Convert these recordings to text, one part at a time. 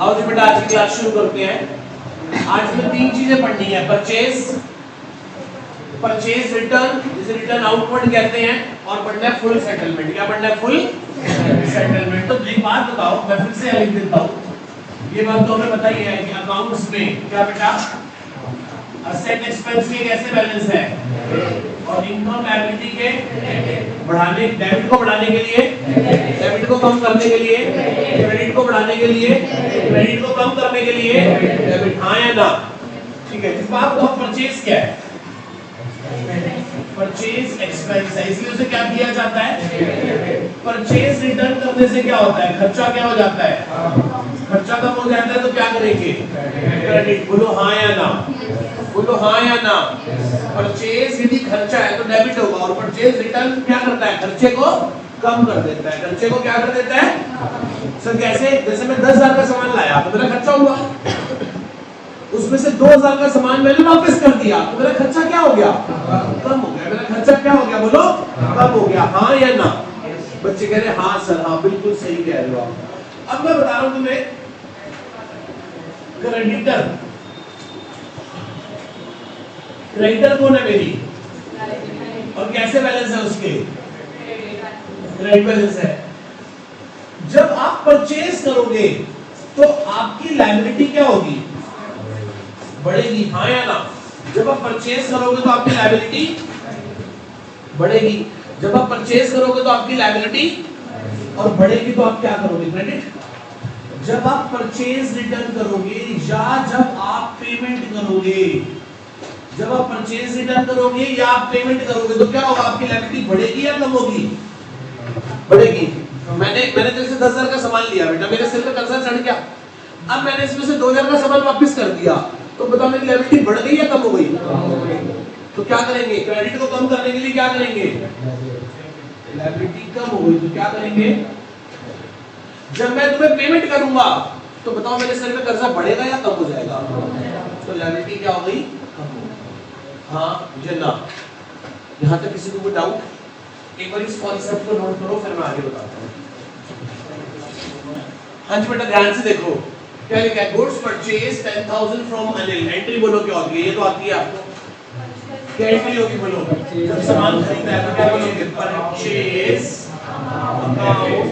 आओ जी बेटा आज की क्लास शुरू करते हैं। आज हमें तीन चीजें पढ़नी है, परचेज रिटर्न जिसे रिटर्न आउटवर्ड कहते हैं, और पढ़ना है फुल सेटलमेंट। क्या पढ़ना है? Full settlement. तो एक बात बताओ, मैं फिर से लिख देता हूँ, ये बात तो हमें बताई है कि अकाउंट्स में क्या बेटा असेट एक्सपेंस के कैसे बैलेंस है, और इनकम लायबिलिटी के बढ़ाने, डेबिट को बढ़ाने के लिए, डेबिट को कम करने के लिए, क्रेडिट को बढ़ाने के लिए, क्रेडिट को कम करने के लिए डेबिट, हाँ या ना? ठीक है। इस बात को परचेज क्या है? परचेज एक्सपेंस है, इसलिए उसे क्या किया जाता है? परचेज रिटर्न करने से क्या होता है? खर्चा क्या हो जाता है? खर्चा कम हो जाता है तो क्या करेंगे? क्रेडिट। बोलो हाँ या ना, बोलो हाँ या ना। परचेज यदि खर्चा है तो डेबिट होगा, और परचेज रिटर्न क्या करता है? खर्चे को कम कर देता है। खर्चे को क्या कर देता है? सर कैसे? जैसे मैं 10,000 का सामान लाया तो मेरा खर्चा हुआ, उसमें से 2,000 का सामान मैंने वापस कर दिया तो मेरा खर्चा क्या हो गया? कम हो गया। मेरा खर्चा क्या हो गया? बोलो कम हो गया। हाँ या ना? बच्चे कह रहे हाँ सर, हाँ बिल्कुल सही कह रहे हो आप। अब मैं बता रहा हूं तुम्हें, क्रेडिटर, क्रेडिटर कौन है मेरी, और कैसे बैलेंस है उसके? क्रेडिट बैलेंस है। जब आप परचेज करोगे तो आपकी लायबिलिटी क्या होगी? बढ़ेगी, हाँ या ना? जब आप परचेज करोगे तो आपकी लायबिलिटी बढ़ेगी। जब आप परचेज करोगे तो आपकी लायबिलिटी और बढ़ेगी तो आप क्या करोगे? क्रेडिट। जब आप परचेज रिटर्न करोगे या जब आप पेमेंट करोगे, जब आप परचेज रिटर्न करोगे या आप पेमेंट करोगे तो क्या होगा? आपकी लायबिलिटी बढ़ेगी या कम होगी? बढ़ेगी। मैंने तेरे से 10,000 का सामान लिया बेटा, मेरे सिर पे कर्जा चढ़ गया, अब मैंने इसमें से 2,000 का सामान वापस कर दिया, तो बताओ मेरी लायबिलिटी बढ़ गई या कम हो गई? तो क्या करेंगे? क्रेडिट को कम करने के लिए क्या करेंगे? लायबिलिटी कम हो गई तो क्या करेंगे? जब मैं तुम्हें पेमेंट करूंगा तो बताओ मेरे सिर पे कर्जा बढ़ेगा या कम हो जाएगा? तो लायबिलिटी क्या हो गई? कम हो गई। हाँ या ना? यहां तक किसी को कोई डाउट? एक बार इस कॉन्सेप्ट को नोट करो, फिर मैं आगे बताता हूं। हाँ जी बेटा ध्यान से देखो, क्या लिखा है? Goods purchase 10,000 from Anil. Entry बोलो क्या होती है? ये तो आती है आपको, क्या एंट्री होगी? बोलो जब सामान खरीदा है तो क्या बोलोगे? Purchase account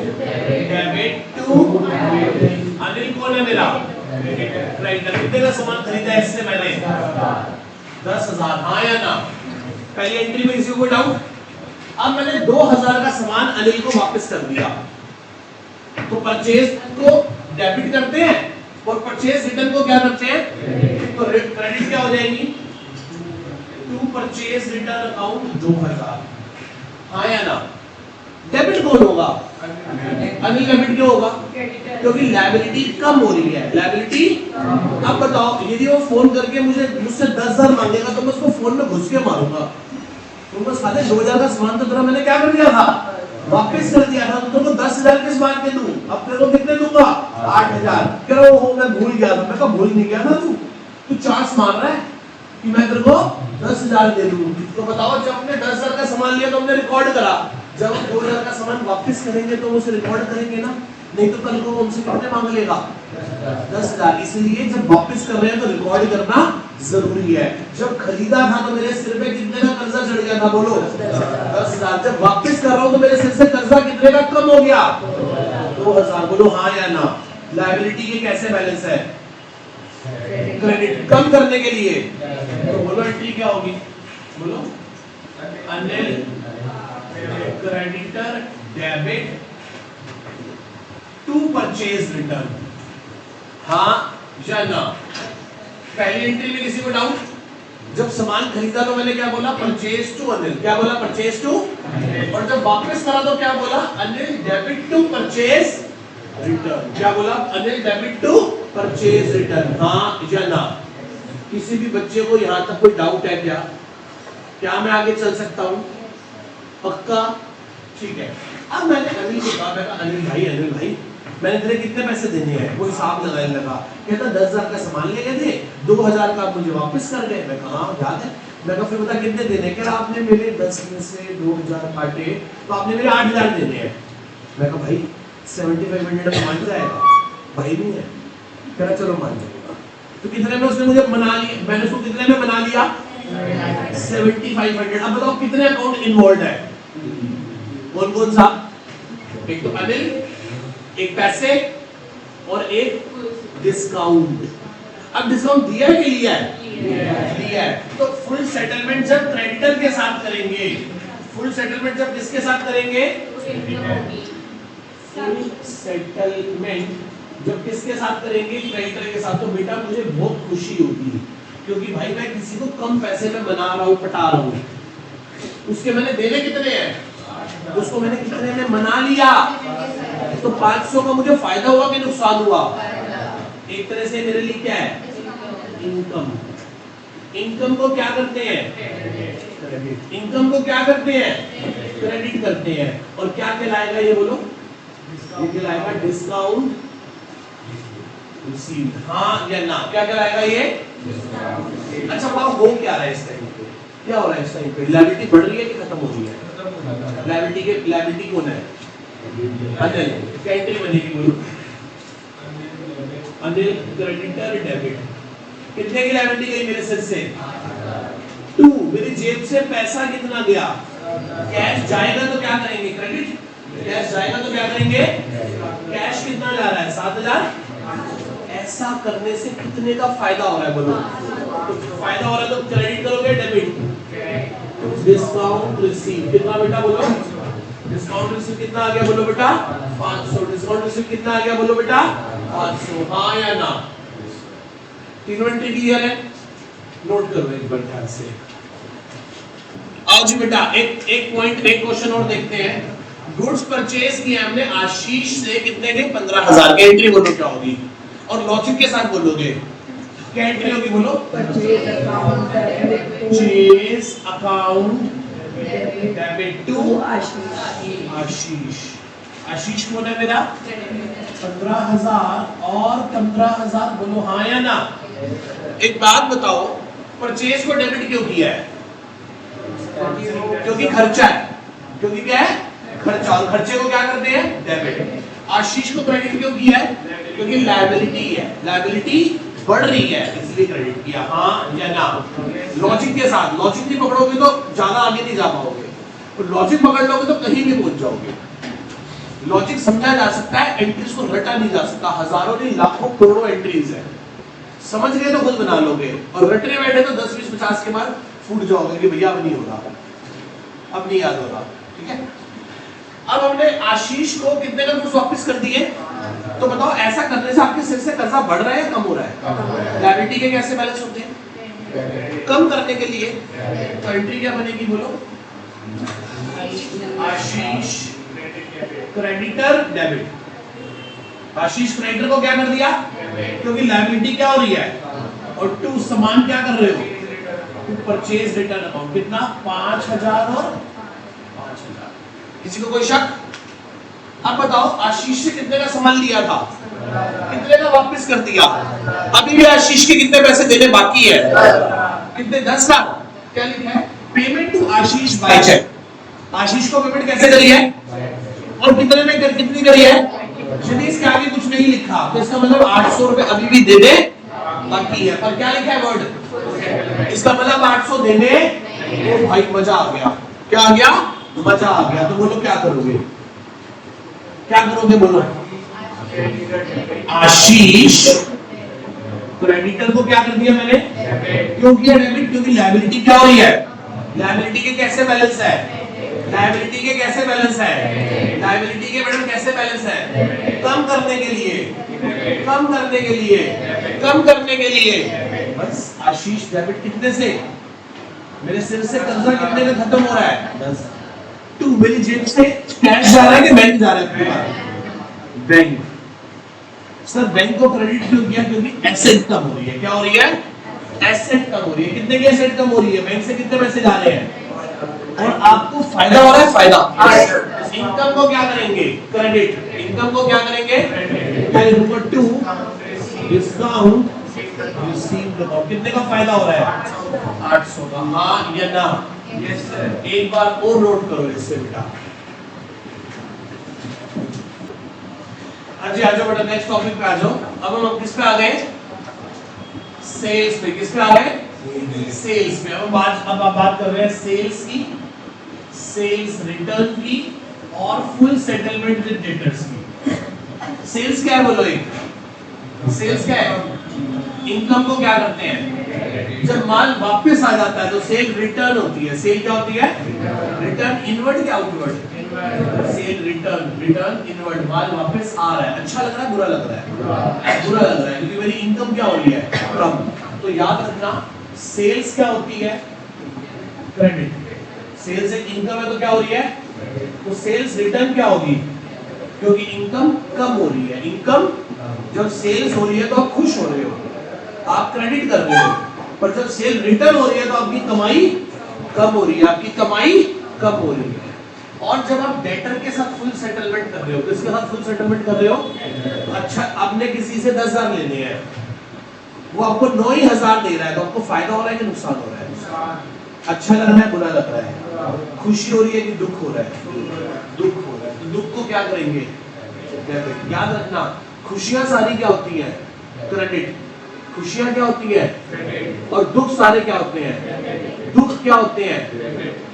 debit to Anil. कौन है मेरा? क्रेडिटर। कितने का सामान खरीदा है इससे मैंने? 10,000, हाँ या ना? पहली एंट्री में किसी को डाउट? अब मैंने 2,000 का सामान अनिल को वापस कर दिया, तो परचेज को डेबिट करते हैं और परचेज रिटर्न को क्या करते हैं? तो क्रेडिट क्या हो जाएगी? टू परचेज रिटर्न अकाउंट 2,000, हाँ या ना? डेबिट कौन होगा? अनिल। डेबिट क्यों होगा? क्योंकि लायबिलिटी कम हो रही है। लायबिलिटी। अब बताओ यदि वो फोन करके मुझसे 10,000 मांगेगा तो मैं उसको फोन में घुस के मारूंगा। तुमको साले 2,000 का सामान तो तेरा मैंने क्या कर दिया था? वापस कर दिया था। तो तुमको 10,000 किस बात के दूं? अब तेरे को कितने दूंगा? 8,000। कह रहा हो मैं भूल गया था। मैं कहा भूल नहीं गया था, तू चांस मार रहा है कि मैं तेरे को 10,000 दे दूं। तो बताओ जब हमने 10,000 का सामान लिया तो हमने रिकॉर्ड करा, जब हम 2,000 का सामान वापस करेंगे तो उसे रिकॉर्ड करेंगे ना, नहीं तो कल को हमसे कितने मांग लेगा? 10,000। इसलिए जब वापस कर रहे हैं तो रिकॉर्ड करना जरूरी है। जब खरीदा था तो मेरे सिर पे कितने का कर्जा चढ़ गया था? बोलो 10,000। जब वापस कर रहा हूं तो मेरे सिर से कर्जा कितने का कम हो गया? 2,000। बोलो हाँ या ना? लायबिलिटी के कैसे बैलेंस है? क्रेडिट कम करने के लिए। तो बोलो एंट्री क्या होगी? बोलो Anil creditor debit to purchase return, हाँ या ना? पहली एंट्री में किसी को डाउट? जब सामान खरीदा तो मैंने क्या बोला? Purchase to Anil. क्या बोला? Purchase to. और जब वापस करा तो क्या बोला? Anil debit to purchase return. क्या बोला? Anil debit to purchase return, हाँ या ना? किसी भी बच्चे को यहां तक कोई डाउट है क्या? क्या मैं आगे चल सकता हूं? पक्का? ठीक है। अब मैंने अनिल को कहा, मैं अनिल भाई मैंने तेरे कितने पैसे देने हैं? वो हिसाब लगाने लगा, कहता 10,000 का सामान ले गए थे, 2,000 का मुझे वापस कर गए। मैं कहा याद है। मैं कहा फिर बता कितने देने? कह रहा आपने मेरे 10 में से 2,000 काटे तो आपने मेरे 8,000 देने हैं। मैं कहा भाई 7500 बन जाएगा? भाई नहीं है। कह चलो मान जाऊंगा। तो कितने में उसने मुझे मना लिया, मैंने उसको कितने में मना लिया 7500। अब बताओ कितने अकाउंट इन्वॉल्व है, कौन कौन सा? एक तो अनिल, एक पैसे और एक डिस्काउंट। अब डिस्काउंट दिया है कि लिया है? लिया है। तो फुल सेटलमेंट जब क्रेडिटर के साथ करेंगे, फुल सेटलमेंट जब किसके साथ करेंगे? फुल सेटलमेंट जब किसके साथ करेंगे? क्रेडिटर के साथ। तो बेटा मुझे बहुत खुशी होगी, क्योंकि भाई मैं किसी को कम पैसे में बना रहा हूँ, पटा रहा हूँ। उसके मैंने देने कितने हैं, उसको मैंने कितने में मना लिया, तो 500 का मुझे फायदा हुआ कि नुकसान हुआ? एक तरह से मेरे लिए क्या है? इनकम। इनकम को क्या करते हैं? इनकम को क्या करते हैं? क्रेडिट करते हैं। और क्या कहलाएगा ये बोलो? ये कहलाएगा डिस्काउंट रिसीव्ड। हाँ या ना? क्या कहलाएगा ये? अच्छा बताओ हो क्या रहा है इस टाइम पे? क्या हो रहा है इस टाइम पे? लायबिलिटी बढ़ रही है कि खत्म हो रही है? लायबिलिटी कौन है? अनिल। क्या एंट्री बनेगी बोलो? Anil creditor debit. कितने की लायबिलिटी गई मेरे सिर से? 2। मेरी जेब से पैसा कितना गया? कैश जाएगा तो क्या करेंगे? क्रेडिट। कैश जाएगा तो क्या करेंगे? कैश कितना जा रहा है? 7000। ऐसा करने से कितने का फायदा हो रहा है बोलो? तो फायदा हो रहा है तो क्रेडिट करोगे डेबिट। डिस्काउंट रिसीव कितना बेटा बोलो? डिस्काउंट रिसीव कितना आ गया बोलो बेटा? 500। डिस्काउंट रिसीव कितना आ गया बोलो बेटा? 500। हाँ या ना? तीनों एंट्री क्लियर है? नोट करो एक बार ध्यान से। आओ जी बेटा एक पॉइंट, एक क्वेश्चन और देखते हैं। गुड्स परचेज किया हमने आशीष से, कितने के? 15000 के। एंट्री बोलो क्या होगी? और लॉजिक के साथ बोलोगे। क्या एंट्री होगी बोलो? परचेज अकाउंट डेबिट टू आशीष। आशीष कौन है मेरा? 15000 और 15000 बोलो हाँ या ना? एक बात बताओ, परचेज को डेबिट क्यों किया है? क्योंकि खर्चा है। क्योंकि क्या है? खर्चा। और खर्चे को क्या करते हैं? डेबिट। आशीष को क्रेडिट क्यों किया है? क्योंकि लायबिलिटी है, लायबिलिटी बढ़ रही है इसलिए क्रेडिट किया। हाँ या ना? लॉजिक के साथ। लॉजिक नहीं पकड़ोगे तो ज्यादा आगे नहीं जा पाओगे, और लॉजिक पकड़ लोगे तो कहीं भी पहुंच जाओगे। लॉजिक समझा जा सकता है, एंट्रीज को रटा नहीं जा सकता। हजारों नहीं लाखों करोड़ों एंट्रीज है, समझ गए तो खुद बना लोगे, और रटने बैठे तो 10 20 50 के बाद फूट जाओगे कि भैया अब नहीं हो रहा, अब नहीं याद हो रहा। ठीक है, अब हमने आशीष को कितने का गुड्स वापस कर दिए। तो बताओ ऐसा करने से आपके सिर से कर्जा बढ़ रहा है या कम हो रहा है? लायबिलिटी के कैसे बैलेंस होते हैं? कम करने के लिए तो एंट्री क्या बनेगी बोलो? आशीष क्रेडिटर डेबिट। आशीष क्रेडिटर को क्या कर दिया? क्योंकि लायबिलिटी क्या हो रही है? और टू सामान क्या कर रहे हो? टू परचेज रिटर्न अमाउंट कितना? 5000 और 5000। किसी को कोई शक? अब बताओ आशीष से कितने का सामान लिया था, कितने का वापस कर दिया? अभी भी आशीष के कितने पैसे देने बाकी है? कितने? 10 लाख। क्या लिखा है? Payment to Ashish by cheque. Ashish को पेमेंट कैसे करी है और कितने में कितनी करी है? यदि इसके आगे कुछ नहीं लिखा तो इसका मतलब 800 रुपए अभी भी देने बाकी है। पर क्या लिखा है वर्ड? इसका मतलब 800 देने। तो भाई मजा आ गया। क्या आ गया? मजा आ गया। तो बोलो क्या करोगे? क्या करोगे बोलो? आशीष क्रेडिटर को क्या कर दिया मैंने? क्यों किया डेबिट? क्योंकि लायबिलिटी क्या हो रही है? लायबिलिटी के कैसे बैलेंस है? लायबिलिटी के कैसे बैलेंस है? लायबिलिटी के मैडम कैसे बैलेंस है? कम करने के लिए, कम करने के लिए, कम करने के लिए। बस आशीष डेबिट कितने से? मेरे सिर से कर्जा कितने का खत्म हो रहा है? 10। टू मेरी जेब से कैश जा रहा है कि बैंक जा रहा है? बैंक। सर बैंक को क्रेडिट क्यों किया? क्योंकि एसेट कम हो रही है। क्या हो रही है? एसेट कम हो रही है। कितने की एसेट कम हो रही है? बैंक से कितने पैसे जा रहे हैं और आपको फायदा हो रहा है? फायदा। इनकम को क्या करेंगे? क्रेडिट। इनकम को क्या करेंगे? To discount received amount. कितने का फायदा हो रहा है? 800 का। हाँ या ना? Yes sir. एक बार और नोट करो इससे बेटा। हाँ जी, आ जाओ बेटा, नेक्स्ट टॉपिक पे आ जाओ। अब हम किस पे आ गए? सेल्स पे। किस पे आ गए? सेल्स पे। अब आप बात कर रहे हैं सेल्स की, सेल्स रिटर्न की और फुल सेटलमेंट विद डेटर्स की। सेल्स क्या है बोलो? एक सेल्स क्या है? इनकम को क्या करते हैं? जब माल वापस आ जाता है तो सेल रिटर्न होती है। सेल क्या होती है? रिटर्न। इनवर्ड क्या outward? Sale return. Return inward. माल वापस आ रहा है। अच्छा लग रहा है, बुरा लग रहा है? बुरा लग रहा है, क्योंकि मेरी इनकम क्या हो रही है? कम। तो याद रखना, सेल्स क्या होती है? क्रेडिट। सेल्स एक इनकम है तो क्या हो रही है? तो सेल्स रिटर्न क्या होगी? क्योंकि इनकम कम हो रही है। इनकम जब सेल्स हो रही है तो आप खुश हो रहे हो, आप क्रेडिट कर रहे हो, पर जब सेल रिटर्न हो रही है तो आपकी कमाई कम हो रही है। आपकी कमाई कम हो रही है। और जब आप डेटर के साथ फुल सेटलमेंट कर रहे हो, किसके साथ फुल सेटलमेंट कर रहे हो? अच्छा, आपने किसी से 10,000 लेने हैं, वो आपको 9,000 दे रहा है, तो आपको फायदा हो रहा है कि नुकसान हो रहा है? अच्छा लग रहा है, बुरा लग रहा है? खुशी हो रही है कि दुख हो रहा है? दुख हो रहा है। तो दुख को क्या करेंगे? याद रखना, खुशियां सारी क्या होती है? क्रेडिट। खुशियां क्या होती है? और दुख सारे क्या होते हैं? दुख क्या होते हैं?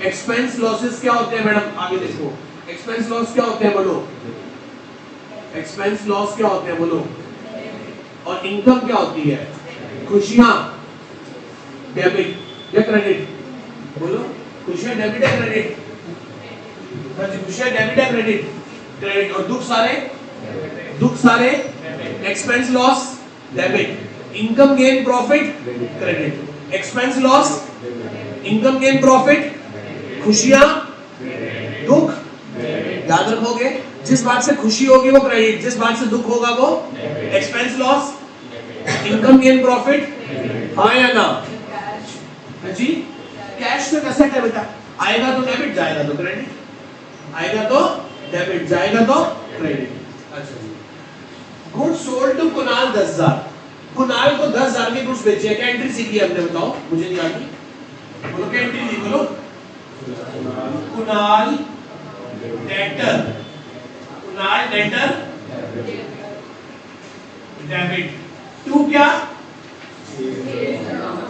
एक्सपेंस लॉसेस क्या होते हैं मैडम? आगे देखो, एक्सपेंस लॉस क्या होते हैं बोलो? एक्सपेंस लॉस क्या होते हैं बोलो? और इनकम क्या होती है? खुशियां डेबिट या क्रेडिट? बोलो, खुशियां डेबिट या क्रेडिट? खुशियां डेबिट या क्रेडिट? क्रेडिट। और दुख सारे? दुख सारे expense loss debit, income gain profit credit. Expense loss, income gain profit, खुशियां, दुख। याद रखोगे, जिस बात से खुशी होगी वो क्रेडिट, जिस बात से दुख होगा वो expense loss, income gain profit. हाँ या ना? जी, कैश में कैसे है बेटा? आएगा तो डेबिट, जाएगा तो क्रेडिट। आएगा तो डेबिट, जाएगा तो क्रेडिट। अच्छा जी। Goods sold to Kunal 10,000। Kunal को 10,000 के गुड्स बेचे। क्या एंट्री सीखी है हमने? बताओ, मुझे नहीं आती। बोलो क्या एंट्री दी? बोलो, Kunal debtor, Kunal debtor debit to क्या?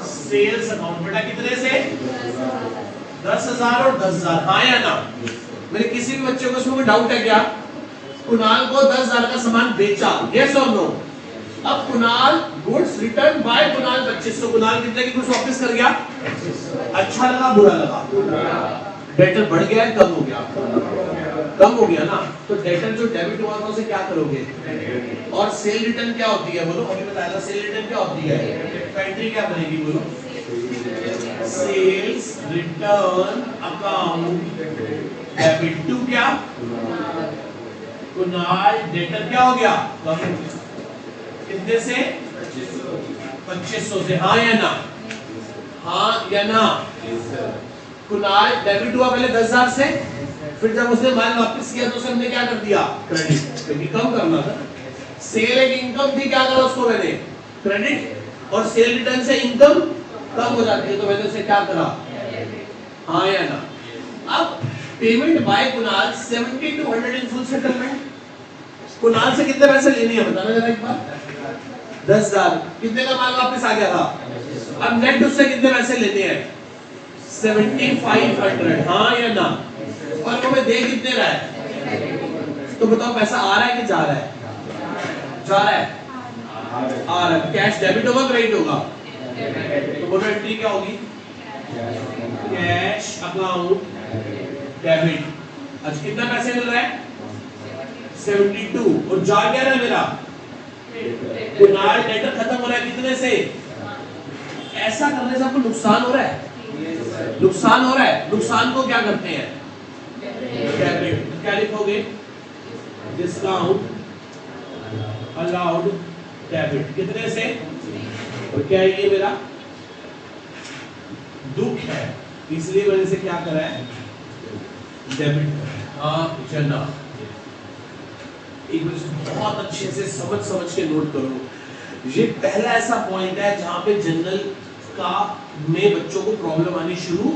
Sales account. बेटा कितने से? 10,000 और 10,000। हाँ या ना? मेरे किसी भी बच्चे को इसमें कोई डाउट है क्या? कुणाल को 10,000 का सामान बेचा, यस और नो? अब Kunal goods return by Kunal 2500। Kunal कितने की गुड्स वापस कर गया? अच्छा लगा, बुरा लगा? डेटर बढ़ गया है, कम हो गया? कम हो गया ना? तो डेटर जो डेबिट हुआ था उसे क्या करोगे? और सेल रिटर्न क्या होती है बोलो? अभी बताया था, सेल रिटर्न क्या होती है? एंट्री क्या बनेगी बोलो? Sales return account debit to क्या? कुणाल डेटर क्या हो गया? कितने से? 2500 से। हाँ या ना? हाँ या ना? कुणाल डेबिट हुआ पहले 10,000 से, फिर जब उसने माल वापस किया तो उसने क्या कर दिया? क्रेडिट, क्योंकि कम करना था। सेल एक इनकम थी, क्या करा उसको मैंने? क्रेडिट। और सेल रिटर्न से इनकम कम हो जाती है तो मैंने उसे क्या करा? हाँ या ना? अब payment by Kunal 70-100 in full settlement. Kunal से कितने पैसे लेने हैं बताना जरा एक बार? 10,000। कितने का माल वापस आ गया था? अब नेट उससे कितने पैसे लेने हैं? 7,500। हाँ या ना? और वो मैं दे कितने रहा है? तो बताओ, पैसा आ रहा है कि जा रहा है? जा रहा है? आ रहा है। कैश डेबिट होगा क्रेडिट होगा? तो बोलो एंट्री क्या होगी? Cash account debit. आज कितना पैसे मिल रहा है? 72। और जा क्या रहा है मेरा? कुणाल डेटर खत्म हो रहा है कितने से? ऐसा करने से आपको नुकसान हो रहा है? नुकसान हो रहा है। नुकसान को क्या करते हैं? डेबिट। क्या लिखोगे? Discount allowed debit. कितने से? और क्या है ये मेरा? दुख है, इसलिए मैंने से क्या करा है? डेबिट। हाँ चलना, एक बहुत अच्छे से समझ के नोट करो। ये पहला ऐसा पॉइंट है जहां पे जनरल का में बच्चों को प्रॉब्लम आनी शुरू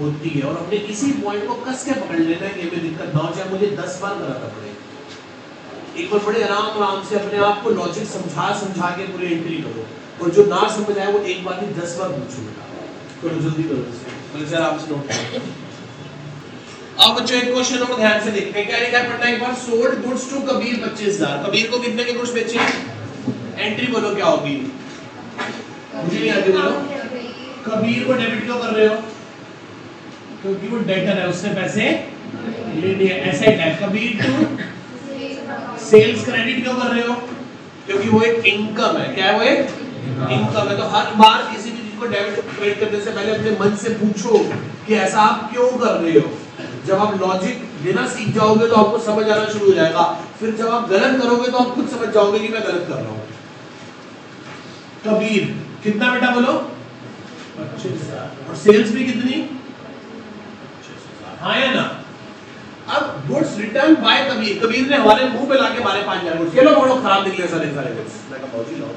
होती है, और अपने इसी पॉइंट को कस के पकड़ लेना है कि हमें दिक्कत ना हो, चाहे मुझे 10 बार कराना पड़े। एक बार बड़े आराम आराम से अपने आप को लॉजिक समझा समझा के पूरी एंट्री करो, और जो ना समझ आए वो एक बार नहीं 10 बार पूछो बेटा। करो जल्दी करो, बोले सर आप से नोट करो। अब बच्चों एक क्वेश्चन और ध्यान से देखते हैं, क्या लिखा है पढ़ना एक बार। Sold goods to Kabir 25,000, Kabir को कितने के गुड्स बेचे? एंट्री बोलो क्या होगी, मुझे नहीं आती, बोलो। कबीर को डेबिट क्यों कर रहे हो? क्योंकि वो डेटर है, उससे पैसे लेने हैं, ऐसा ही है। कबीर टू सेल्स क्रेडिट क्यों कर रहे हो? क्योंकि वो एक इनकम है। क्या है वो? एक इनकम है। तो हर बार किसी भी चीज को डेबिट क्रेडिट करने से पहले अपने मन से पूछो कि ऐसा आप क्यों कर रहे हो। जब आप लॉजिक देना सीख जाओगे तो आपको समझ आना शुरू हो जाएगा। फिर जब आप गलत करोगे तो आप खुद समझ जाओगे कि मैं गलत कर रहा हूं। कबीर कितना बेटा बोलो? 25,000। और सेल्स भी कितनी? 25,000। हाँ या ना? अब goods return by Kabir, Kabir ने हमारे मुंह पे लाके मारे 5,000 गुड्स। ये लो बोलो खराब निकले सारे गुड्स। मैं कहा मौजी लाओ।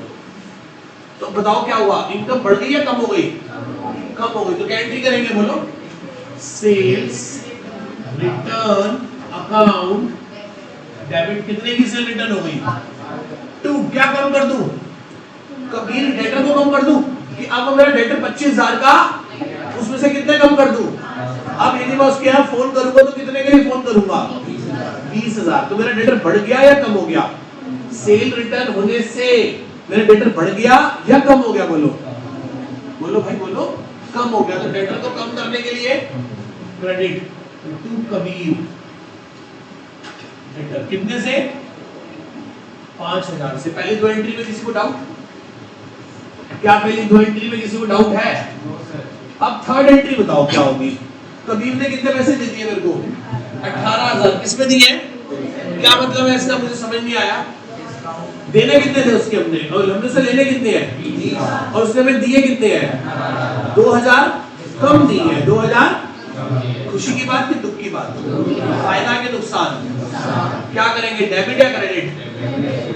तो बताओ क्या हुआ, इनकम बढ़ गई या कम हो गई? कम हो गई। तो क्या एंट्री करेंगे बोलो? Sales return account debit. कितने की सेल रिटर्न हो गई? 2। क्या कम कर दूं? कबीर डेटर को कम कर दूं कि अब मेरा डेटर 25,000 का, उसमें से कितने कम कर दूं? अब यदि मैं उसके यहाँ फोन करूंगा तो कितने के लिए फोन करूंगा? 20,000। तो मेरा डेटर बढ़ गया या कम हो गया? सेल रिटर्न होने से मेरा डेटर बढ़ गया या कम हो गया? बोलो बोलो भाई बोलो। कम हो गया। तो डेटर को कम करने के लिए क्रेडिट टू कबीर डेटर कितने से? 5,000 से। पहली दो एंट्री में किसी को डाउट? क्या पहली दो एंट्री में किसी को डाउट है? अब थर्ड एंट्री बताओ क्या होगी। कबीर ने कितने पैसे दे दिए मेरे को? 18,000। किसमें दिए? क्या मतलब है इसका, मुझे समझ नहीं आया। देने कितने थे उसके हमने, और हमने से लेने कितने हैं? और उसने हमें दिए कितने हैं? 2,000 कम दिए हैं। 2,000 खुशी की बात कि दुख की बात? फायदा के नुकसान? क्या करेंगे, डेबिट या क्रेडिट?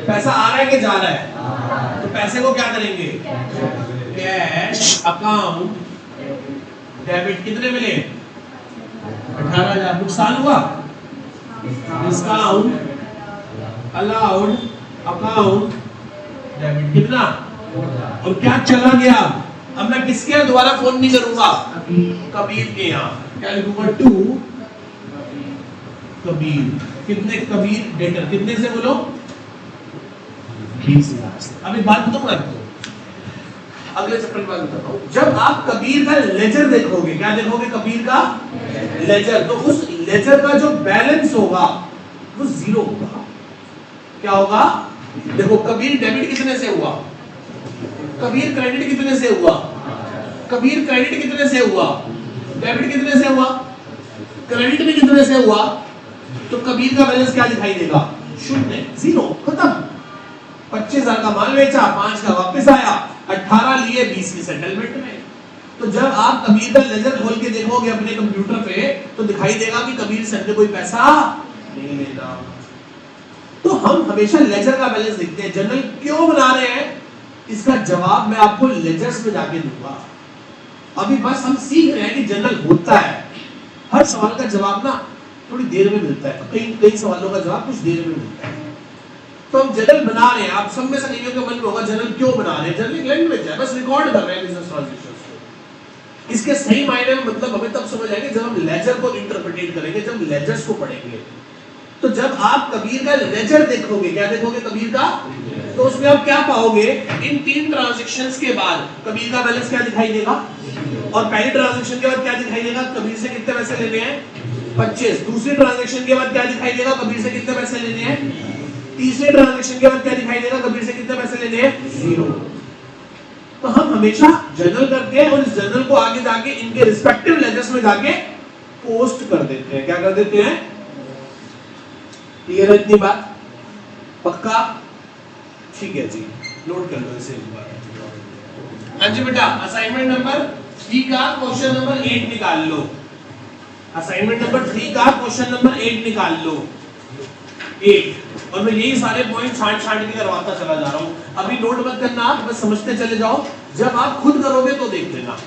पैसा आ रहा है कि जा रहा है? तो पैसे को क्या करेंगे? Cash account debit. कितने मिले? 18,000। नुकसान हुआ? Discount allowed account debit. कितना? और क्या चला गया? अब मैं किसके यहाँ दोबारा फोन नहीं करूंगा? कबीर के यहाँ। क्या लिखूंगा? टू कबीर। कितने? कबीर डेटर कितने से बोलो? 20,000। अब एक बात बताऊं आपको, अगले चैप्टर में बात बताता हूं। जब आप कबीर का लेजर देखोगे, क्या देखोगे? कबीर का लेजर। तो उस लेजर का जो बैलेंस होगा वो 0 होगा। क्या होगा? देखो कबीर डेबिट कितने से हुआ? कबीर क्रेडिट कितने से हुआ? कबीर क्रेडिट कितने से हुआ? डेबिट कितने से हुआ? क्रेडिट भी कितने से हुआ? तो कबीर का बैलेंस क्या दिखाई देगा? 0, 0, खत्म। 25,000 का माल बेचा, 5 का वापस आया, 18 लिए, 20 की सेटलमेंट में। तो जब आप कबीर का लेजर खोल के देखोगे अपने कंप्यूटर पे तो दिखाई देगा कि कबीर सर ने कोई पैसा नहीं लेना। तो हम हमेशा लेजर का बैलेंस देखते हैं। जर्नल क्यों बना रहे हैं इसका जवाब मैं आपको लेजर्स में जाके दूंगा। अभी बस हम सीख रहे हैं कि जर्नल होता है। हर सवाल का जवाब ना थोड़ी देर में मिलता है, कई सवालों का जवाब कुछ देर में मिलता है। तो हम जर्नल बना रहे हैं। आप सब में से कईयों के मन में होगा जर्नल क्यों बना रहे हैं? जर्नल लैंग्वेज है, बस रिकॉर्ड कर रहे हैं बिजनेस ट्रांजैक्शंस को। इसके सही मायने में मतलब हमें तब समझ आएगा जब हम लेजर को इंटरप्रेट करेंगे, जब लेजर्स को पढ़ेंगे। तो जब आप कबीर का लेजर देखोगे, क्या देखोगे? कबीर का। तो उसमें आप क्या पाओगे? इन 3 ट्रांजैक्शंस के बाद कबीर का बैलेंस क्या दिखाई देगा? और पहली ट्रांजैक्शन के बाद क्या दिखाई देगा? कबीर से कितने पैसे लेने हैं? 25। दूसरी ट्रांजैक्शन के बाद क्या दिखाई देगा? कबीर से कितने पैसे लेने हैं? तीसरे ट्रांजैक्शन के बाद क्या दिखाई देगा? कबीर से कितने पैसे लेने हैं? 0। तो हम हमेशा जर्नल करते हैं और इस जर्नल को आगे जाके इनके रिस्पेक्टिव लेजर्स में जाके पोस्ट कर देते हैं। क्या कर देते हैं? क्लियर है इतनी बात? पक्का? ठीक है जी, नोट कर लो इसे एक बार। हाँ जी बेटा, असाइनमेंट नंबर 3 का क्वेश्चन नंबर 8 निकाल लो। असाइनमेंट नंबर 3 का क्वेश्चन नंबर 8 निकाल लो। 8। और मैं यही सारे पॉइंट छांट के करवाता चला जा रहा हूं। अभी नोट मत करना, बस समझते चले जाओ। जब आप खुद करोगे तो देख लेना,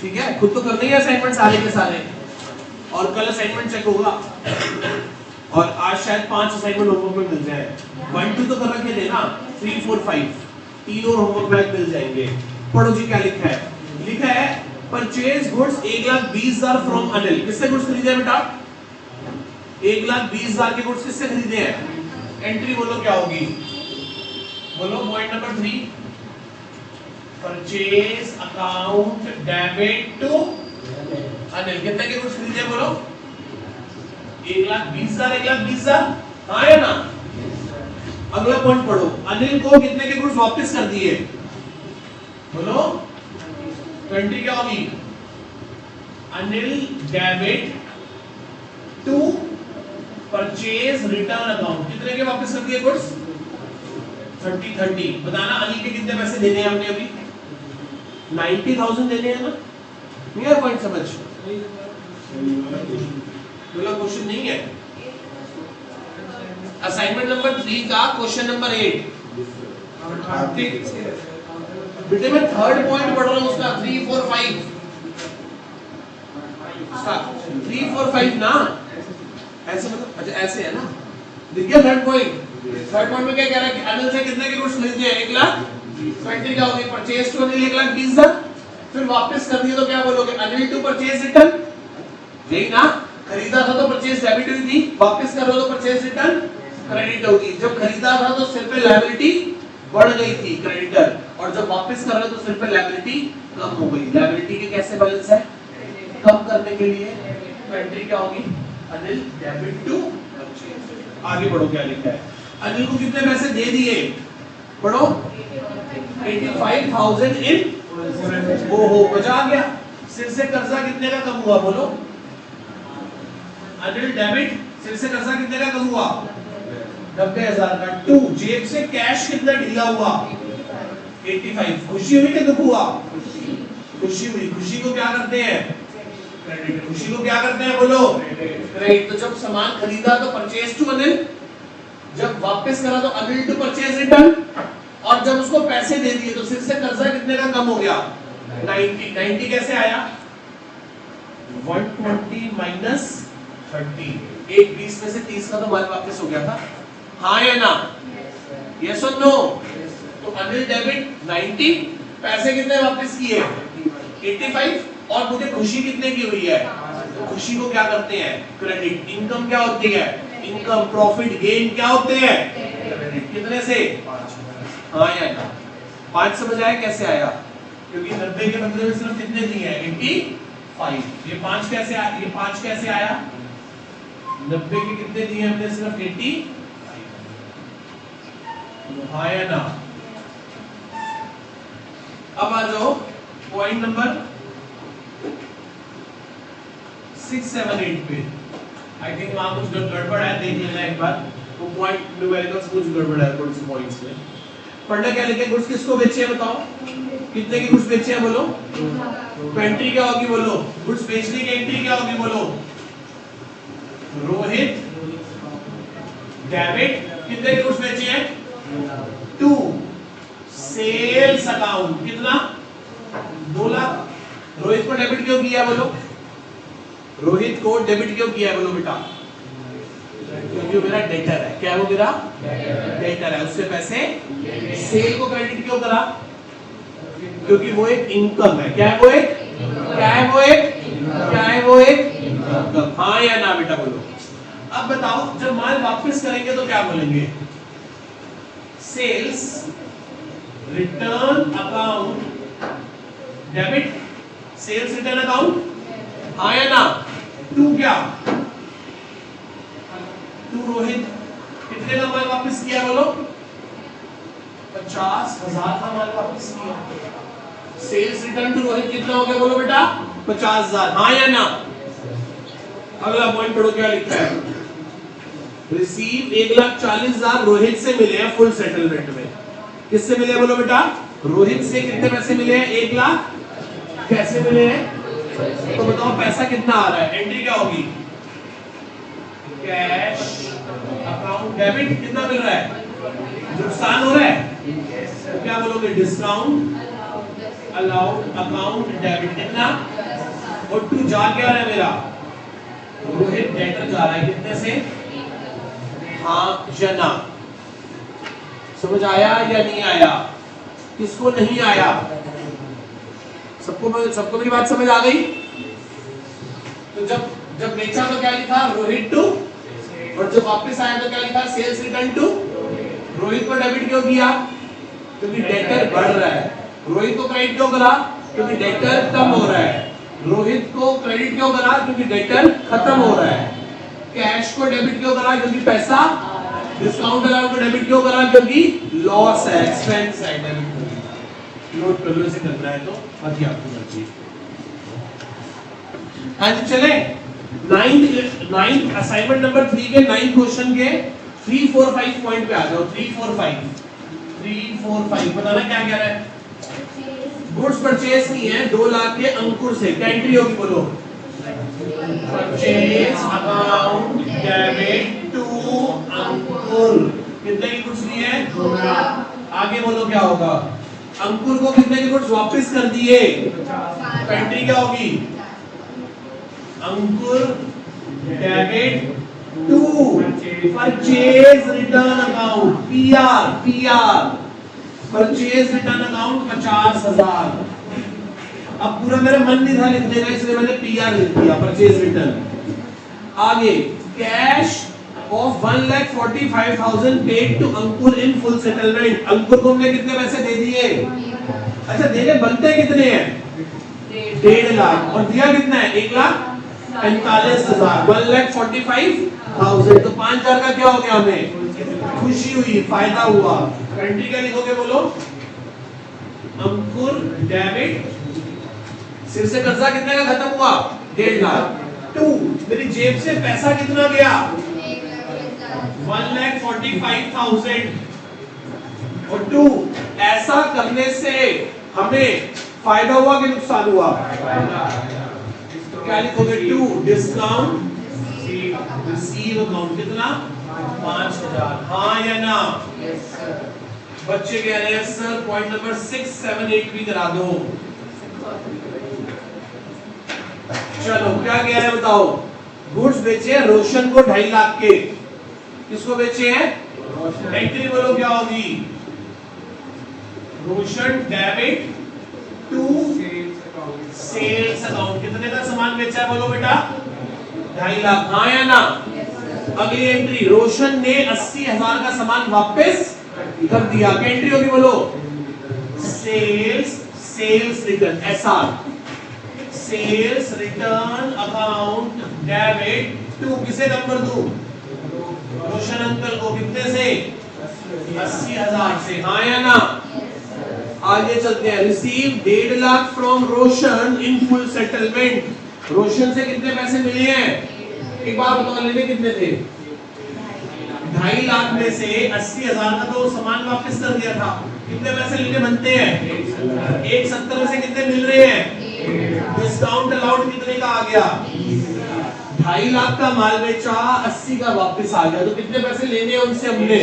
ठीक है? खुद तो करने ही असाइनमेंट सारे के सारे, और कल असाइनमेंट चेक होगा। और आज शायद 5 असाइनमेंट होमवर्क में मिल जाए। 1 2 तो कर रखे थे ना, 3 4 5 तीन और होमवर्क में मिल जाएंगे। पढ़ो जी क्या लिखा है। लिखा है परचेज गुड्स 1,20,000 फ्रॉम अनिल। किससे गुड्स खरीदे बेटा? 1,20,000 के गुड्स किससे खरीदे हैं? एंट्री बोलो क्या होगी? बोलो point number 3, purchase account debit to Anil. कितने के गुड्स खरीदे बोलो? 1,20,000 1,20,000, हाँ या ना? अगला पॉइंट पढ़ो, अनिल को कितने के गुड्स वापस कर दिए? बोलो 20 क्या होगी? Anil debit to purchase return account. कितने के वापस कर दिए गुड्स? 30। बताना अनिल के कितने पैसे देने हैं हमने अभी? 90,000 देने हैं ना? क्लियर पॉइंट समझ? बोला क्वेश्चन नहीं है। असाइनमेंट नंबर 3 का क्वेश्चन नंबर 8। बेटे मैं थर्ड पॉइंट पढ़ रहा हूं उसका 3 4 5 उसका 3 4 5 ना ऐसे मतलब अच्छा ऐसे है ना। देखिए थर्ड पॉइंट में क्या कह रहा है कि अनिल से कितने के गुड्स खरीदे हैं? 1,20,000 क्या होगी? परचेज टू अनिल 1,20,000, फिर वापस कर दिए तो क्या बोलोगे? अनिल टू परचेज रिटर्न, यही ना? खरीदा था तो परचेज डेबिट हुई थी, वापस कर रहे हो तो परचेज रिटर्न क्रेडिट होगी। जब खरीदा था तो सिर पे लायबिलिटी बढ़ गई थी क्रेडिटर, और जब वापस कर रहे हो तो सिर पे लायबिलिटी कम हो गई। लायबिलिटी के कैसे बैलेंस है? कम करने के लिए एंट्री क्या होगी? Anil debit to purchase. आगे बढ़ो क्या लिखा है। अनिल को कितने पैसे दे दिए? पढ़ो 85,000 इन ओहो बचा गया। सिर से कर्जा कितने का कम हुआ? बोलो अनिल डेबिट सिर से कर्जा कितने का कम हुआ? 90,000 का। 2 जेब से कैश कितना ढीला हुआ? 85। खुशी हुई कि दुख हुआ? खुशी हुई। खुशी को क्या करते हैं? क्रेडिट। खुशी को क्या करते हैं? बोलो क्रेडिट। तो जब सामान खरीदा तो परचेज टू अनिल, जब वापस करा तो अनिल टू परचेज रिटर्न, और जब उसको पैसे दे दिए तो सिर से कर्जा कितने का कम हो गया? 90 कैसे आया? 120 माइनस 30। 20 में से 30 का तो माल वापस हो गया था, हाँ या ना? यस और नो? तो अनिल डेबिट 90, पैसे कितने वापस किए? 85, और मुझे खुशी कितने की हुई है? तो खुशी को क्या करते हैं? क्रेडिट। इनकम क्या होती है? इनकम प्रॉफिट गेन क्या होते हैं? क्रेडिट। कितने से? 5। हाँ या ना? 5 समझ आया कैसे आया? क्योंकि 90 के बदले में सिर्फ कितने दिए हैं? 85। ये 5 कैसे आया? ये 5 कैसे आया? 90 के कितने दिए हमने? सिर्फ 85। हाँ या ना? अब आ जाओ पॉइंट नंबर 6 7 8 पे। आई थिंक वहां कुछ गड़बड़ है, देख लेना एक बार। वो पॉइंट न्यूमेरिकल्स कुछ गड़बड़ है थोड़ी सी पॉइंट्स में। पढ़ना क्या लिखे? गुड्स किसको बेचे हैं बताओ? कितने की गुड्स बेचे हैं बोलो? एंट्री क्या होगी बोलो? गुड्स बेचने की एंट्री क्या होगी बोलो? रोहित डेबिट कितने के गुड्स बेचे हैं? 2 सेल्स अकाउंट कितना? 2 लाख। रोहित को डेबिट क्यों किया बोलो? रोहित को डेबिट क्यों किया है बोलो बेटा? क्योंकि वो मेरा डेटर है। क्या है वो मेरा? डेटर है, उससे पैसे। सेल को क्रेडिट क्यों करा? क्योंकि वो एक इनकम है। क्या है वो एक? क्या है वो एक? क्या है वो एक? इनकम। हाँ या ना बेटा बोलो। अब बताओ जब माल वापस करेंगे तो क्या बोलेंगे? Sales return account debit. Sales return account, हाँ या ना? 2 क्या? 2 रोहित कितने का माल वापस किया बोलो? 50,000 का माल वापस किया। सेल्स रिटर्न टू रोहित कितना हो गया बोलो बेटा? 50,000। हाँ या ना? अगला पॉइंट पढ़ो क्या लिखा है। रिसीव 1,40,000 रोहित से मिले हैं फुल सेटलमेंट में। किससे मिले बोलो बेटा? रोहित से कितने पैसे मिले हैं? 1 लाख। कैसे मिले हैं? तो बताओ पैसा कितना आ रहा है? एंट्री क्या होगी? Cash account debit. कितना मिल रहा है? नुकसान हो रहा है तो क्या बोलोगे? Discount allowed account debit. कितना? और 2 जा क्या रहा है मेरा? रोहित डेटर जा रहा है कितने से? हाँ या ना? समझ आया या नहीं आया? किसको नहीं आया? सबको मेरी बात समझ आ गई? तो जब बेचा तो क्या लिखा? रोहित टू, और जब वापस आया तो क्या लिखा? Sales return to. रोहित को डेबिट क्यों किया? क्योंकि डेटर बढ़ रहा है। रोहित को क्रेडिट क्यों करा? क्योंकि डेटर कम हो रहा है। रोहित को क्रेडिट क्यों करा? क्योंकि डेटर खत्म हो रहा है। कैश को डेबिट क्यों करा? क्योंकि पैसा। डिस्काउंट अलाउड को डेबिट क्यों करा? क्योंकि लॉस है, एक्सपेंस है, डेबिट। नोट कर लो, इसे करना है तो बाकी आपकी मर्जी। हाँ जी चले, नाइन्थ असाइनमेंट नंबर 3 के 9th क्वेश्चन के 3, 4, 5 पॉइंट पे आ जाओ। 3, 4, 5 बताना क्या कह रहा है? गुड्स परचेज नहीं है 2 लाख के अंकुर से, क्या एंट्री होगी बोलो? परचेज अकाउंट डेबिट टू अंकुर। कितने की गुड्स ली है? 2 लाख। आगे बोलो क्या होगा? अंकुर को कितने के गुड्स वापस कर दिए? एंट्री क्या होगी? Ankur debit to purchase return account, PR purchase return account 50,000। अब पूरा मेरा मन नहीं था लिखने का, इसलिए मैंने पीआर लिख दिया, परचेज रिटर्न। आगे cash of 1,45,000 paid to Ankur in full settlement. Ankur को हमने कितने पैसे दे दिए? अच्छा देने बनते कितने हैं? 1.5 लाख। और दिया कितना है? 1,45,000। 1,45,000 तो 5,000 का क्या हो गया? हमें खुशी हुई, फायदा हुआ। एंट्री क्या लिखोगे बोलो? अंकुर डेबिट, सिर से कर्जा कितने का खत्म हुआ? 1.5 लाख। 2 मेरी जेब से पैसा कितना गया? 1,45,000। और 2 ऐसा करने से हमें फायदा हुआ कि नुकसान हुआ? क्या लिखोगे? 2 डिस्काउंट रिसीव अकाउंट कितना? 5,000। हाँ या ना? बच्चे कह रहे हैं सर पॉइंट नंबर 6, 7, 8 भी करा दो। चलो क्या कह रहे हैं बताओ? गुड्स बेचे रोशन को 2.5 लाख के। किसको बेचे हैं? एंट्री बोलो क्या होगी? रोशन डेबिट टू सेल्स अकाउंट। कितने का सामान बेचा है बोलो बेटा? 2.5 लाख। हाँ या ना? अगली एंट्री, रोशन ने 80,000 का सामान वापस कर दिया। क्या एंट्री होगी बोलो? Sales return, SR, sales return account debit to, किसे नंबर दूं? रोशन अंकल को। कितने से? 80,000 से। हाँ या ना? आगे चलते हैं। Receive 1.5 lakh from Roshan in full settlement. Roshan से कितने पैसे मिले हैं? एक बार बताओ, लेने कितने थे? 2.5 लाख में से 80,000 का तो सामान वापस कर दिया था। कितने पैसे लेने बनते हैं? 170 में से कितने मिल रहे हैं? डिस्काउंट अलाउड कितने का आ गया? 2.5 लाख का माल बेचा, 80 का वापस आ गया, तो कितने पैसे लेने हैं उनसे हमने?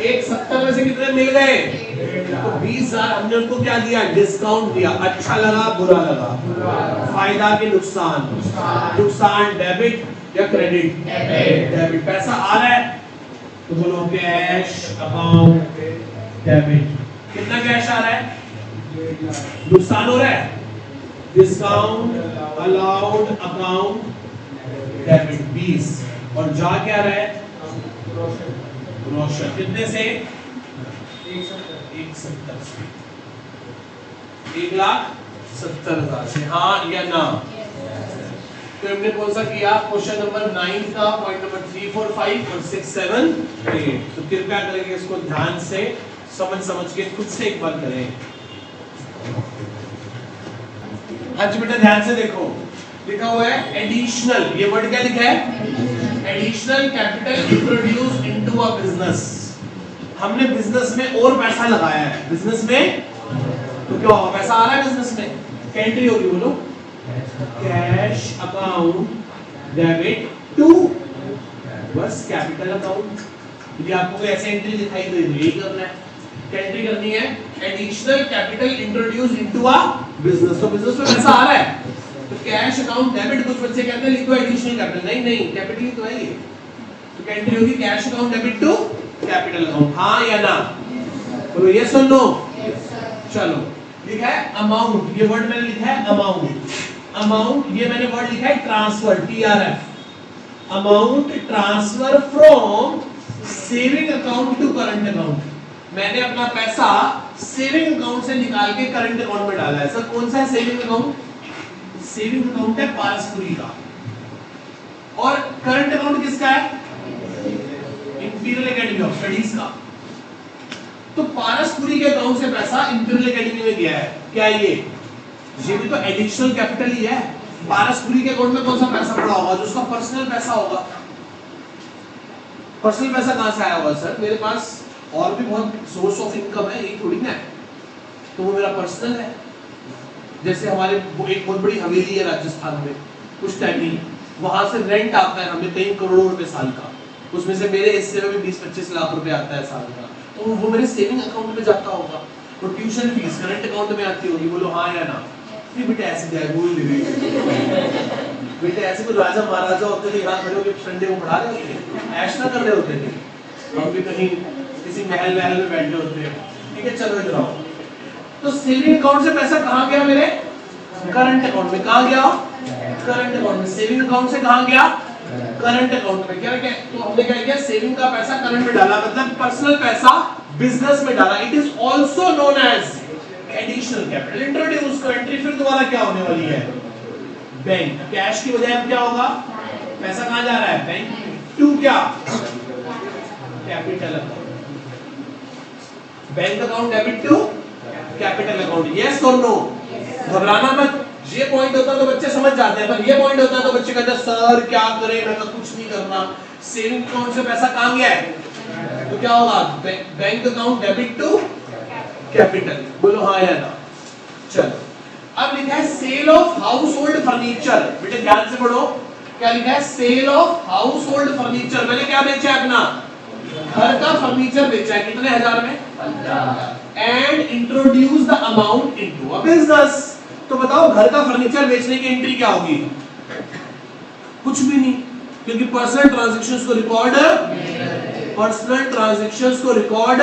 170 में से कितने मिल गए? तो 20,000 हमने उनको क्या दिया? डिस्काउंट दिया। अच्छा लगा बुरा लगा? फायदा के नुकसान? नुकसान डेबिट या क्रेडिट? डेबिट। पैसा आ रहा है तो बोलो कैश अकाउंट डेबिट। कितना कैश आ रहा है? नुकसान हो रहा है? Discount allowed account debit 20। और जा क्या रहा है? रोशन। कितने से? 170 से। 1,70,000 से। हाँ या ना? तो हमने कौन सा किया? क्वेश्चन नंबर 9 का पॉइंट नंबर 3, 4, 5 और 6, 7, 8। तो कृपया करके इसको ध्यान से समझ के खुद से एक बार करें। आज बेटा ध्यान से देखो, लिखा हुआ है एडिशनल। ये वर्ड क्या लिखा है? Additional capital introduce into a business. हमने बिजनेस में और पैसा लगाया है। बिजनेस में तो क्या होगा? पैसा आ रहा है बिजनेस में। क्या एंट्री होगी बोलो? कैश अकाउंट डेबिट टू बस कैपिटल अकाउंट। यदि आपको कोई ऐसे एंट्री दिखाई दे रही है, यही करना है। क्या एंट्री करनी है? Additional capital introduce into a business. तो बिजनेस में पैसा आ रहा है तो कैश अकाउंट डेबिट। कुछ बच्चे कहते हैं लिखो एडिशनल कैपिटल। नहीं, कैपिटल ही तो है ये। तो क्या एंट्री होगी? Cash account debit to capital account. हाँ या ना? बोलो यस और नो। चलो लिखा है अमाउंट, ये वर्ड मैंने लिखा है अमाउंट। अमाउंट ये मैंने वर्ड लिखा है transfer, TRF। Amount transfer from saving account to current account. मैंने अपना पैसा सेविंग अकाउंट से निकाल के करंट अकाउंट में डाला है। सर कौन सा है सेविंग अकाउंट? सेविंग अकाउंट है पारसपुरी का। और करंट अकाउंट किसका है? इंपीरियल एकेडमी ऑफ स्टडीज का। तो पारसपुरी के अकाउंट से पैसा इंपीरियल एकेडमी में गया है। क्या ये भी तो एडिशनल कैपिटल ही है। पारसपुरी के अकाउंट में कौन सा पैसा पड़ा होगा? जो उसका पर्सनल पैसा होगा। पर्सनल पैसा कहां से आया होगा? सर मेरे पास और भी बहुत सोर्स ऑफ इनकम है, ये थोड़ी ना है। तो वो मेरा पर्सनल है। जैसे हमारे एक बहुत बड़ी हवेली है राजस्थान में, कुछ टाइम ही वहां से रेंट आता है हमें कई करोड़ों रुपए साल का। उसमें से मेरे हिस्से में भी 20-25 लाख रुपए आता है साल का। तो वो मेरे सेविंग अकाउंट में जाता होगा। और ट्यूशन फीस करंट अकाउंट में आती होगी। बोलो हाँ या ना? नहीं बेटा ऐसे जाए बोल दे बेटा, ऐसे कोई राजा महाराजा होते थे यहाँ खड़े होकर संडे को पढ़ा रहे होते, ऐश ना कर रहे होते थे। हम भी कहीं किसी महल महल में बैठे होते हैं। ठीक है चलो इधर आओ। तो सेविंग अकाउंट से पैसा कहाँ गया? मेरे करंट अकाउंट में। कहाँ गया? करंट अकाउंट में। सेविंग अकाउंट से कहाँ गया? करंट अकाउंट में। क्या तो हमने क्या किया? सेविंग का पैसा करंट में डाला, मतलब पर्सनल पैसा बिजनेस में डाला। It is also known as additional capital. Introduce को एंट्री फिर दोबारा क्या होने वाली है? बैंक। कैश की बजाय अब क्या होगा? पैसा कहाँ जा रहा है? बैंक टू क्या? Capital account. Bank account debit to capital account. Yes और नो? घबराना मत। ये पॉइंट होता तो बच्चे समझ जाते हैं, पर ये पॉइंट होता तो बच्चे कहते हैं सर क्या करें, मैं तो कुछ नहीं करना। सेविंग अकाउंट से पैसा कहाँ गया है? तो क्या होगा? Bank account debit to capital. बोलो हाँ या ना? चलो अब लिखा है sale of household furniture. बेटे ध्यान से पढ़ो। क्या लिखा है? Sale of household furniture. मैंने क्या बेचा है? अपना घर का फर्नीचर बेचा है। कितने हजार में? 50। And introduce the amount into a business. तो बताओ घर का फर्नीचर बेचने की एंट्री क्या होगी? कुछ भी नहीं, क्योंकि पर्सनल ट्रांजैक्शंस को रिकॉर्ड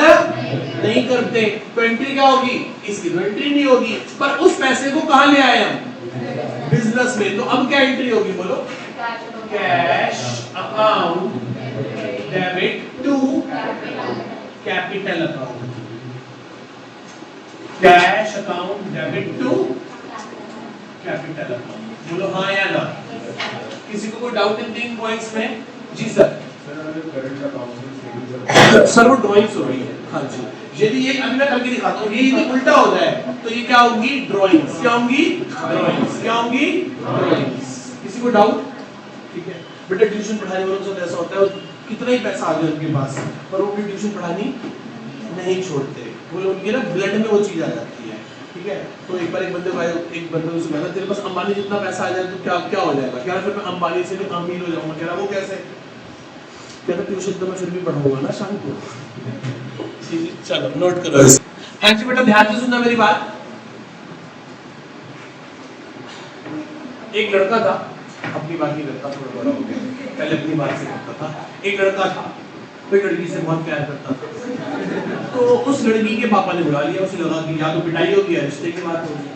नहीं करते। तो एंट्री क्या होगी? इसकी तो एंट्री नहीं होगी। पर उस पैसे को कहां ले आए हम? बिजनेस में। तो अब क्या एंट्री होगी? बोलो cash account debit to capital account. Cash account debit to capital account. बोलो हाँ या ना? किसी को कोई डाउट इन 3 पॉइंट्स में? जी सर। सर वो ड्राइंग्स हो रही है। हाँ जी, यदि ये अभी मैं करके दिखाता हूँ, ये यदि उल्टा हो जाए तो ये क्या होंगी? ड्राइंग्स। क्या होंगी? ड्राइंग्स। क्या होंगी? ड्राइंग्स। किसी को डाउट? ठीक है बेटा, ट्यूशन पढ़ाने वालों के साथ ऐसा होता है, कितना ही पैसा आ जाए उनके पास, पर वो ट्यूशन पढ़ानी नहीं छोड़ते। वो उनके ना ब्लड में वो चीज आ जाती है। ठीक है, तो एक बार एक बंदे को कहा तेरे पास अंबानी जितना पैसा आ जाए तो क्या क्या हो जाएगा? क्या फिर मैं अंबानी से भी अमीर हो जाऊंगा? कह रहा वो कैसे? कहता ट्यूशन तो मैं फिर भी पढ़ाऊंगा ना शाम को। चलो नोट करो। हाँ जी बेटा ध्यान से सुनना मेरी बात। एक लड़का था, अपनी बात नहीं करता, थोड़ा बड़ा हो गया, पहले अपनी बात से करता था। एक लड़का था, कोई लड़की से बहुत प्यार करता था। तो उस लड़की के पापा ने बुला लिया। उसे लगा कि या तो पिटाई होगी या रिश्ते की बात होगी।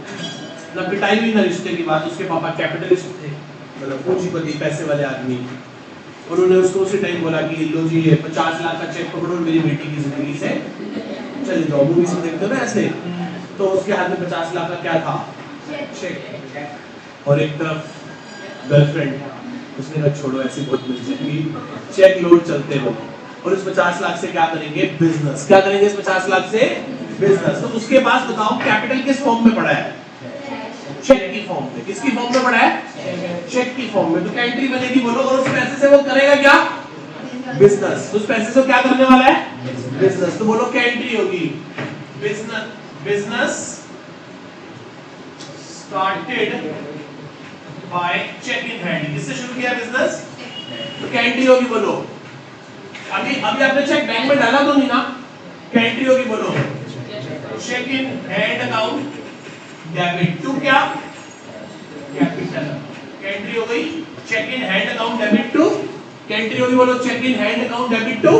ना पिटाई हुई ना रिश्ते की बात। उसके पापा कैपिटलिस्ट थे, मतलब पूंजीपति, पैसे वाले आदमी। उन्होंने उसको उसी टाइम बोला कि लो जी ये 50 लाख का चेक पकड़ो, मेरी बेटी की जिंदगी से चले जाओ। मूवी से देखते हो ना ऐसे। तो उसके हाथ में 50 लाख का क्या था? चेक। और एक तरफ गर्लफ्रेंड। उसने कहा छोड़ो ऐसी बहुत मिल जाएगी, चेक लोड चलते हो। और इस 50 लाख से क्या करेंगे? बिजनेस। क्या करेंगे इस 50 लाख से? बिजनेस। तो उसके पास बताओ कैपिटल किस फॉर्म में पड़ा है? चेक की फॉर्म में। किसकी फॉर्म में पड़ा है? चेक की फॉर्म में। तो क्या एंट्री बनेगी? बोलो। और उस पैसे से वो करेगा क्या? बिजनेस। उस पैसे से क्या करने वाला है? बिजनेस। तो बोलो क्या एंट्री होगी? Business started by cheque in hand. किससे शुरू किया बिजनेस? तो क्या एंट्री होगी? बोलो। अभी आपने चेक बैंक में डाला तो नहीं ना? क्या एंट्री होगी? बोलो cheque in hand account debit to क्या? कैपिटल। क्या एंट्री हो गई? Cheque in hand account debit to क्या एंट्री होगी बोलो? Cheque in hand account debit to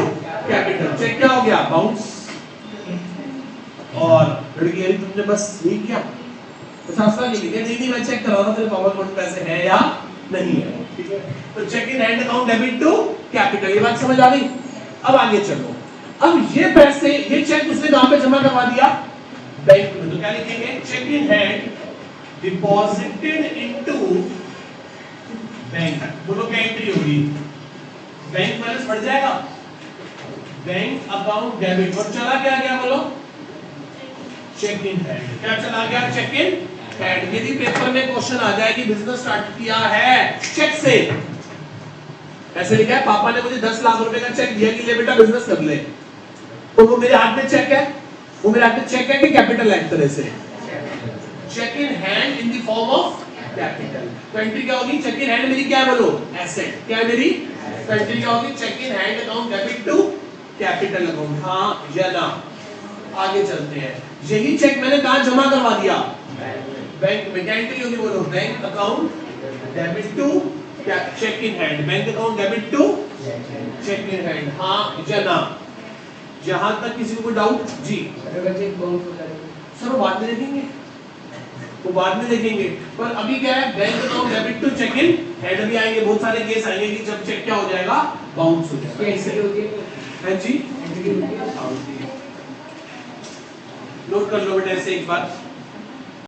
capital. Cheque क्या हो गया? बाउंस। और लड़की यार तुमने बस यही क्या तो शास्त्रा नहीं लिखे? नहीं मैं चेक कर रहा था तेरे पापा के पैसे हैं या नहीं है। ठीक है, तो cheque in hand account debit to capital, ये बात समझ आ गई? अब आगे चलो। अब ये पैसे, ये चेक उसने कहां पे जमा करवा दिया? बैंक में। तो क्या लिखेंगे? Cheque in hand deposited into bank. बोलो क्या एंट्री होगी? बैंक बैलेंस बढ़ जाएगा, बैंक अकाउंट डेबिट, और चला क्या गया बोलो? Cheque in hand. क्या चला गया? Cheque in hand. यदि पेपर में क्वेश्चन आ जाए कि बिजनेस स्टार्ट किया है चेक से, ऐसे लिखा है पापा ने मुझे 10 लाख रुपए का चेक दिया कि ले बेटा बिजनेस कर ले, तो वो मेरे हाथ में चेक है, वो मेरे हाथ में चेक है कि कैपिटल है? एक तरह से cheque in hand in the form of capital. तो एंट्री क्या होगी? चेक इन हैंड मेरी क्या है बोलो? एसेट। क्या है मेरी? तो एंट्री क्या होगी? Cheque in hand account debit to capital account. हाँ या ना? आगे चलते हैं। यही चेक मैंने कहां जमा करवा दिया? बैंक में। क्या एंट्री होगी बोलो? Bank account debit to cheque in hand. Bank account debit to cheque in hand. हाँ या ना? जहां तक किसी को डाउट? जी सर वो बाद में देखेंगे, वो बाद में देखेंगे, पर अभी क्या है? Bank account debit to cheque in hand. अभी आएंगे बहुत सारे केस आएंगे कि जब चेक क्या हो जाएगा? बाउंस हो जाएगा। है जी, नोट कर लो बेटा ऐसे एक बार।